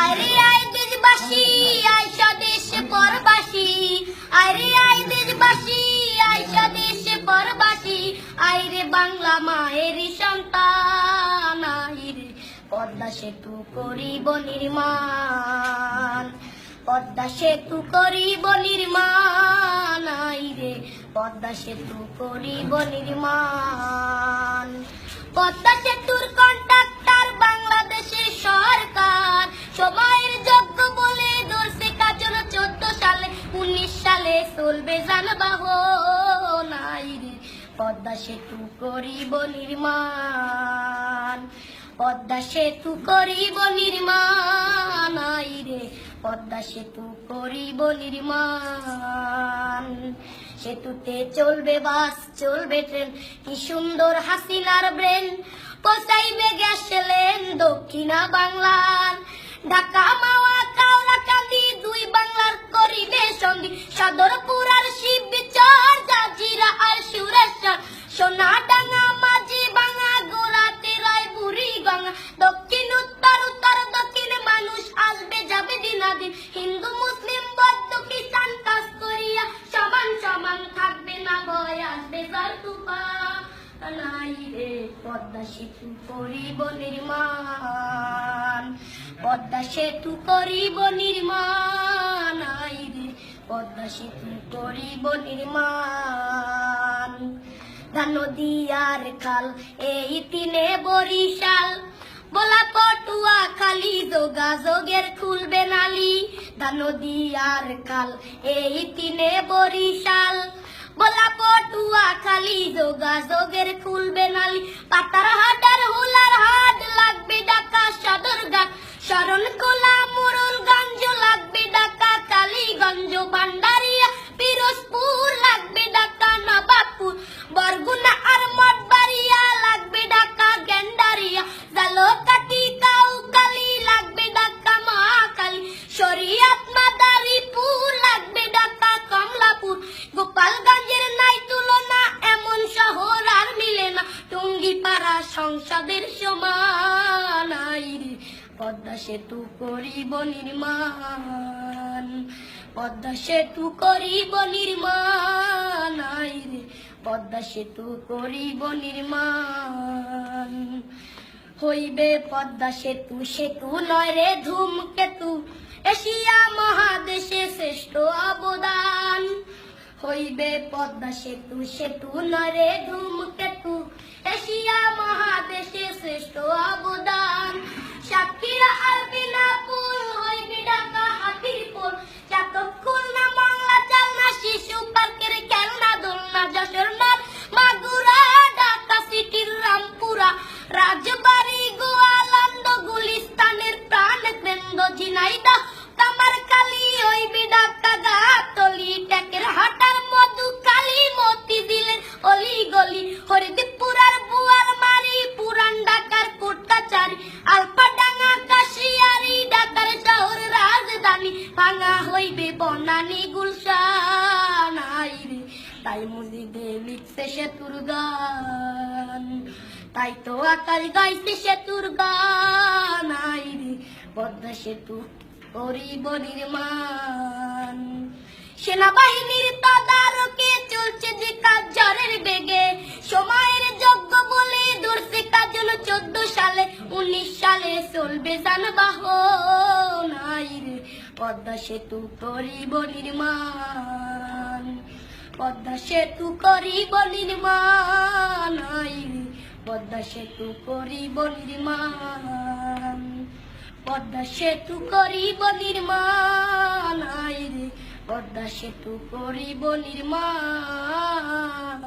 আরে আই দেশবাসী আই স্বদেশে পরবাসী, আরে আই দেশবাসী আই স্বদেশে পরবাসী, আইরে বাংলা মায়ের সন্তান, আইরে পদ্মা সেতু করিব নির্মাণ, পদ্মা সেতু করিব নির্মাণ, আইরে পদ্মা সেতু করিব নির্মাণ। পদ্মা সেতুর কন্ট্রাক্টর বাংলাদেশের সরকার, সময়ের যোগ্য বলে ধরছে কাজল 14 সালে, 19 সালে চলবে যানবাহন, আইরে পদ্মা সেতু করিব নির্মাণ, পদ্মা সেতু করিব নির্মাণ, আইরে পদ্মা সেতু করিব নির্মাণ। সেতুতে চলবে বাস চলবে ট্রেন, কি সুন্দর হাসিনার ব্রেন, পৌঁছাইবে গ্যাস লেন দক্ষিণা বাংলার, ঢাকা মাওয়া কাউরাকান্দি দুই বাংলার করিবে সন্ধি, সদরপুর আর শিবচর জাজিরা আর সুরেশ্বর, সোনাডাঙ্গা মাঝি ভাঙা গোলাতে রায় বুড়ি গঙ্গা, দক্ষিণ উত্তর উত্তর দক্ষিণে মানুষ আসবে যাবে দিনাদিন, হিন্দু মুসলিম বৌদ্ধ খ্রিস্টান কাজ করিয়া সমান সমান থাকবে না ভয় আসবে ঝড় তুফান, আইরে পদ্মা সেতু করিব নির্মাণ, পদ্মা সেতু করিব নির্মাণ, আইরে পদ্মা সেতু করিব নির্মাণ। নদী আর খাল এই তিনে বরিশাল, বলা পটুয়া খালি যোগাযোগের খুলবে নালি, নদী আর খাল এই তিনে বরিশাল, বলা পটুয়া খালি যোগাযোগের খুলবে নালি, পাতার হাট আর হুলার হাট লাগবে ঢাকা সদরঘাট, শরণখোলা মোড়লগঞ্জ লাগবে ঢাকা কালীগঞ্জ, ভান্ডারিয়া পিরোজপুর লাগবে ঢাকা নবাবপুর, বরগুনা আর মঠবাড়িয়া লাগবে ঢাকা গেন্ডারিয়া, জালকাঠি কাউখালী লাগবে ঢাকা মহাখালী, শরীয়ত মাদারীপুর লাগবে ঢাকা কমলাপুর, গোপালগঞ্জের নাই তুলনা এমন শহর আর মিলে না, টুঙ্গিপাড়া সংসদের সমান, আইরে পদ্মা সেতু করিব নির্মাণ, পদ্মা সেতু করিব নির্মাণ, আইরে পদ্মা সেতু করিব নির্মাণ। হইবে পদ্মা সেতু সেতু নয় রে ধূমকেতু, এশিয়া মহাদেশে শ্রেষ্ঠ অবদান, হইবে পদ্মা সেতু সেতু নয় রে ধূমকেতু, এশিয়া মহাদেশে শ্রেষ্ঠ অবদান। সাতক্ষীরা আর বিনাপুর হইবে ঢাকা হাতিরপুর, চাতক না বাংলা চালনা শিশু পার্কের খেলনা দোলনা, যশোর মাগুরা ঢাকা সিটির রামপুরা, রাজবাড়ি গোয়ালন্দ গুলিস্তানের প্রাণ কেন্দ্র, ঝিনাইদহ কামারখালী হইবে ঢাকা গাবতলী, টেকের হাটার মধুখালী মতিঝিলের অলিগলি, হরিদীপুর আর বুয়ারমারি পুরান ঢাকার কোর্ট কাছারি, আলফাডাঙ্গা কাশিয়ারি ঢাকার শহর রাজধানী, ভাঙা হইবে বনানী গুলশান, আইরে তাই মুজিবে লিখছে সেতুর গান, তাই তো আকাশ গাইছে সেতুর গান, আইরে পদ্মা সেতু করিব নির্মাণ। সেনাবাহিনীর তদারকে চলছে যে কাজ ঝড়ের বেগে, সময়ের যোগ্য বলে ধরছে কাজল 14 সালে, 19 সালে চলবে যানবাহন, আইরে পদ্মা সেতু করিব নির্মাণ, পদ্মা সেতু করিব নির্মাণ, আইরে পদ্মা সেতু করিব নির্মাণ, পদ্মা সেতু করিব নির্মাণ, আইরে পদ্মা সেতু করিব নির্মাণ।